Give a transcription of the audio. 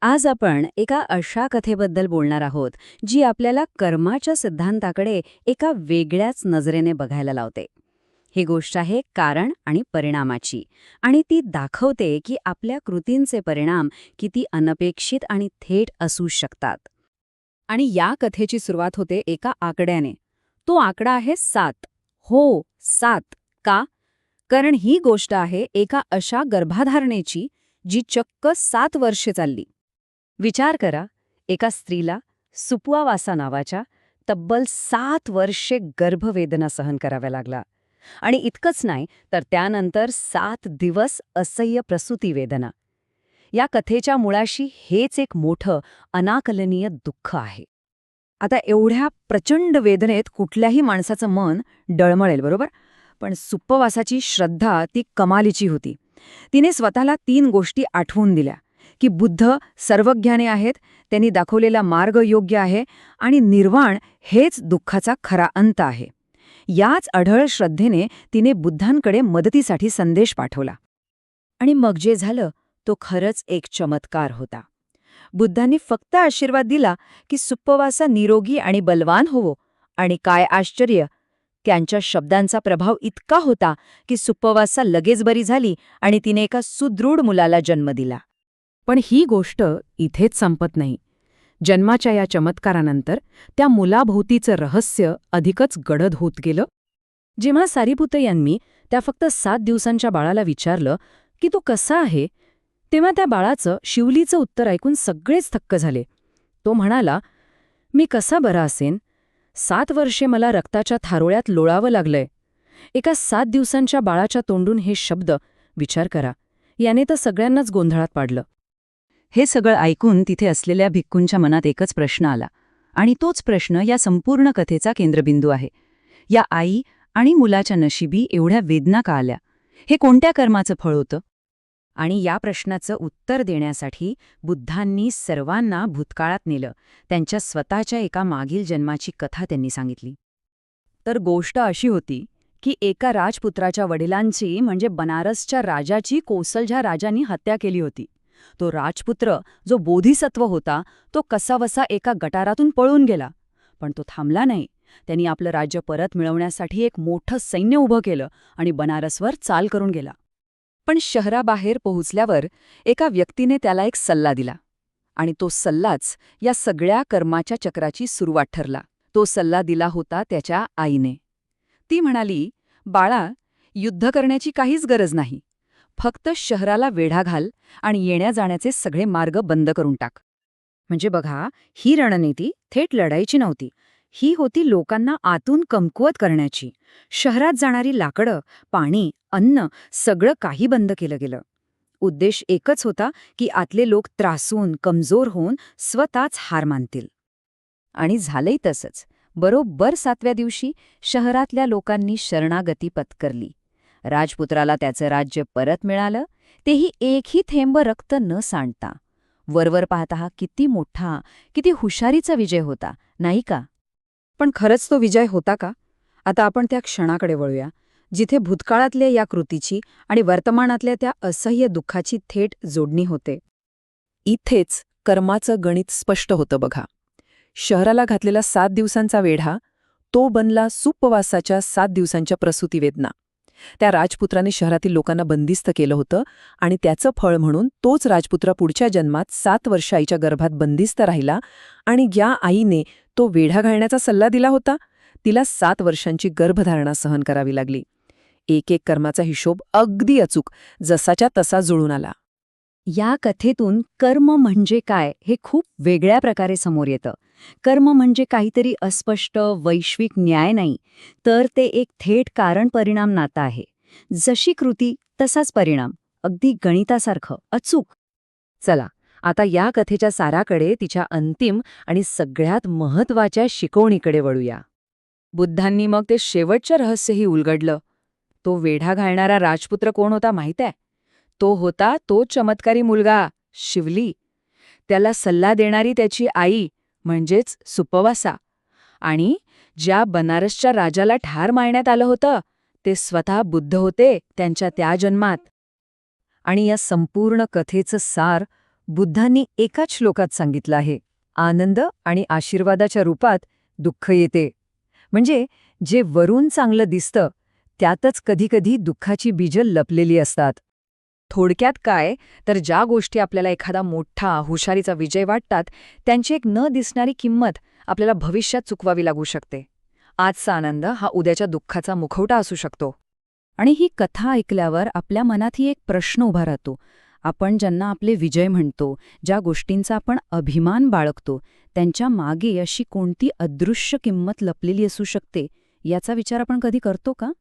आज आपण एका अशा कथेबद्दल बोलणार आहोत जी आपल्याला कर्माच्या सिद्धांताकडे एका वेगळ्याच नजरेने बघायला लावते. ही गोष्ट आहे कारण आणि परिणामाची, आणि ती दाखवते की आपल्या कृतींचे परिणाम किती अनपेक्षित आणि थेट असू शकतात. आणि या कथेची सुरुवात होते एका आकड्याने. तो आकडा आहे 7. हो, 7. का? कारण ही गोष्ट आहे एका अशा गर्भाधारणेची जी चक्क 7 वर्षे चालली. विचार करा, एका स्त्रीला सुपुआवासा नावाच्या तब्बल 7 वर्षे गर्भवेदना सहन कराव्या लागला. आणि इतकंच नाही तर त्यानंतर 7 दिवस असह्य प्रसूती वेदना. या कथेच्या मुळाशी हेच एक मोठं अनाकलनीय दुःख आहे. आता एवढ्या प्रचंड वेदनेत कुठल्याही माणसाचं मन डळमळेल, बरोबर? पण सुप्पवासाची श्रद्धा ती कमालीची होती. तिने स्वतःला 3 गोष्टी आठवून दिल्या की बुद्ध सर्वज्ञानी आहेत, त्यांनी दाखवलेला मार्ग योग्य आहे आणि निर्वाण हेच दुःखाचा खरा अंत आहे. याच अढळ श्रद्धेने तिने बुद्धांकडे मदतीसाठी संदेश पाठवला. आणि मग जे झालं तो खरंच एक चमत्कार होता. बुद्धांनी फक्त आशीर्वाद दिला की सुप्पवासा निरोगी आणि बलवान होवो, आणि काय आश्चर्य, त्यांच्या शब्दांचा प्रभाव इतका होता की सुप्पवासा लगेच बरी झाली आणि तिने एका सुदृढ मुलाला जन्म दिला. पण ही गोष्ट इथेच संपत नाही. जन्माच्या या चमत्कारानंतर त्या मुलाभोवतीचं रहस्य अधिकच गडद होत गेलं. जेव्हा सारीपुत्त यांनी त्या फक्त 7 दिवसांच्या बाळाला विचारलं की तो कसा आहे, तेव्हा त्या बाळाचं शिवलीचं उत्तर ऐकून सगळेच थक्क झाले. तो म्हणाला, मी कसा बरा असेन? 7 वर्षे मला रक्ताच्या थारोळ्यात लोळावं लागलंय. एका 7 दिवसांच्या बाळाच्या तोंडून हे शब्द, विचार करा, याने तर सगळ्यांनाच गोंधळात पाडलं. हे सगळं ऐकून तिथे असलेल्या भिक्खूंच्या मनात एकच प्रश्न आला, आणि तोच प्रश्न या संपूर्ण कथेचा केंद्रबिंदू आहे. या आई आणि मुलाच्या नशिबी एवढ्या वेदना का आल्या? हे कोणत्या कर्माचं फळ होतं? आणि या प्रश्नाचं उत्तर देण्यासाठी बुद्धांनी सर्वांना भूतकाळात नेलं. त्यांच्या स्वतःच्या एका मागील जन्माची कथा त्यांनी सांगितली. तर गोष्ट अशी होती की एका राजपुत्राच्या वडिलांची, म्हणजे बनारसच्या राजाची, कोसलझा राजांनी हत्या केली होती. तो राजपुत्र जो बोधिसत्व होता तो कसावसा एका गटारातून पळून गेला. पण तो थांबला नाही. त्यांनी आपलं राज्य परत मिळवण्यासाठी एक मोठं सैन्य उभं केलं आणि बनारसवर चाल करून गेला. पण शहराबाहेर पोहोचल्यावर एका व्यक्तीने त्याला एक सल्ला दिला, आणि तो सल्लाच या सगळ्या कर्माच्या चक्राची सुरुवात ठरला. तो सल्ला दिला होता त्याच्या आईने. ती म्हणाली, बाळा, युद्ध करण्याची काहीच गरज नाही. फक्त शहराला वेढा घाल आणि येण्या-जाण्याचे सगळे मार्ग बंद करून टाक. म्हणजे बघा, ही रणनीती थेट लढाईची नव्हती. ही होती लोकांना आतून कमकुवत करण्याची. शहरात जाणारी लाकडं, पाणी, अन्न सगळं काही बंद केलं गेलं. उद्देश एकच होता की आतले लोक त्रासून, कमजोर होऊन स्वतःच हार मानतील. आणि झालंही तसंच. बरोबर 7व्या दिवशी शहरातल्या लोकांनी शरणागती पत्करली. राजपुत्राला त्याचं राज्य परत मिळालं, तेही एकही थेंब रक्त न सांडता. वरवर पाहता किती मोठा, किती हुशारीचा विजय होता, नाही का? पण खरंच तो विजय होता का? आता आपण त्या क्षणाकडे वळूया, जिथे भूतकाळातल्या या कृतीची आणि वर्तमानातल्या त्या असह्य दुःखाची थेट जोडणी होते. इथेच कर्माचं गणित स्पष्ट होतं बघा. शहराला घातलेला 7 दिवसांचा वेढा, तो बनला सुप्पवासाच्या 7 दिवसांच्या प्रसूती वेदना. त्या राजपुत्राने शहरातील लोकांना बंदिस्त केलं होतं, आणि त्याचं फळ म्हणून तोच राजपुत्र पुढच्या जन्मात 7 वर्ष आईच्या गर्भात बंदिस्त राहिला, आणि ज्या आईने तो वेढा घालण्याचा सल्ला दिला होता तिला 7 वर्षांची गर्भधारणा सहन करावी लागली. एक एक कर्माचा हिशोब अगदी अचूक जसाच्या तसा जुळून आला. या कथेतून कर्म म्हणजे काय हे खूप वेगळ्या प्रकारे समोर येतं. कर्म म्हणजे काहीतरी अस्पष्ट वैश्विक न्याय नाही, तर ते एक थेट कारण-परिणाम नातं आहे. जशी कृती तसाच परिणाम, अगदी गणितासारखं अचूक. चला, आता या कथेच्या साराकडे, तिच्या अंतिम आणि सगळ्यात महत्त्वाच्या शिकवणीकडे वळूया. बुद्धांनी मग ते शेवटचं रहस्यही उलगडलं. तो वेढा घालणारा राजपुत्र कोण होता माहीत आहे? तो होता तो चमत्कारी मुलगा, शिवली. त्याला सल्ला देणारी त्याची आई, म्हणजेच सुप्पवासा. आणि ज्या बनारसच्या राजाला ठार मारण्यात आलं होतं ते स्वतः बुद्ध होते त्यांच्या त्या जन्मात. आणि या संपूर्ण कथेचं सार बुद्धांनी एकाच श्लोकात सांगितलं आहे, आनंद आणि आशीर्वादाच्या रूपात दुःख येते. म्हणजे जे वरून चांगलं दिसतं त्यातच कधीकधी दुःखाची बीजं लपलेली असतात. थोडक्यात काय तर ज्या गोष्टी आपल्याला एखादा मोठा हुशारीचा विजय वाटतात त्यांची एक न दिसणारी किंमत आपल्याला भविष्यात चुकवावी लागू शकते. आजचा आनंद हा उद्याच्या दुःखाचा मुखवटा असू शकतो. आणि ही कथा ऐकल्यावर आपल्या मनातही एक प्रश्न उभा राहतो. आपण ज्यांना आपले विजय म्हणतो, ज्या गोष्टींचा आपण अभिमान बाळगतो, त्यांच्या मागे अशी कोणती अदृश्य किंमत लपलेली असू शकते, याचा विचार आपण कधी करतो का?